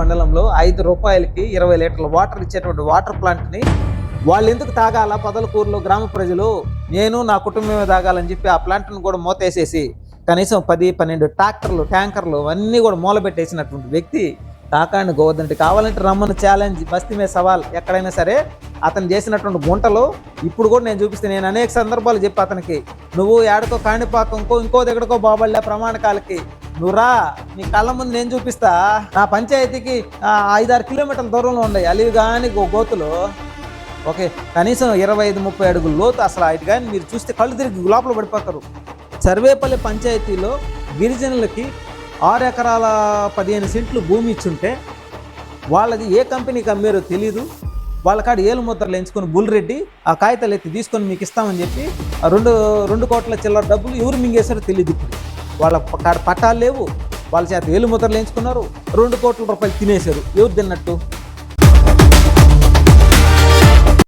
మండలంలో 5 రూపాయలకి 20 లీటర్ల వాటర్ ఇచ్చేటువంటి వాటర్ ప్లాంట్ని వాళ్ళు ఎందుకు తాగాల పొదలకూరులో గ్రామ ప్రజలు, నేను నా కుటుంబమే తాగాలని చెప్పి ఆ ప్లాంట్ను కూడా మూతేసేసి కనీసం 10-12 ట్రాక్టర్లు ట్యాంకర్లు అన్నీ కూడా మూలబెట్టేసినటువంటి వ్యక్తి కాకాని గోవర్ధన్ రెడ్డి. కావాలంటే రమ్మని ఛాలెంజ్, బస్తీ మీద సవాల్, ఎక్కడైనా సరే అతను చేసినటువంటి గుంటలు ఇప్పుడు కూడా నేను చూపిస్తాను. నేను అనేక సందర్భాలు చెప్పి అతనికి, నువ్వు ఏడకో కాణిపాకం ఇంకో దగ్గరకో బాబళ్ళే ప్రమాణకాలకి నువ్వు రా, నీ కళ్ళ ముందు నేను చూపిస్తా. నా పంచాయతీకి 5-6 కిలోమీటర్ల దూరంలో ఉన్నాయి అలివి కానీ గోతులు. ఓకే, కనీసం 25-30 అడుగుల లోతు. అసలు ఇటు కానీ మీరు చూస్తే కళ్ళు తిరిగి లోపల పడిపోతారు. సర్వేపల్లి పంచాయతీలో గిరిజనులకి 6 ఎకరాల 15 సెంట్లు భూమి ఇచ్చుంటే వాళ్ళది ఏ కంపెనీకి అమ్మారో తెలీదు. వాళ్ళ కాడ ఏలు ముద్రలు ఎంచుకొని బుల్రెడ్డి ఆ కాగితాలు ఎత్తి తీసుకొని మీకు ఇస్తామని చెప్పి 2 కోట్ల చిల్లర డబ్బులు ఎవరు మింగేశారో తెలియదు. ఇప్పుడు వాళ్ళ కాడ పట్టాలు లేవు, వాళ్ళ చేత ఏలు ముద్రలు ఎంచుకున్నారు, 2 కోట్ల రూపాయలు తినేశారు. ఎవరు తిన్నట్టు?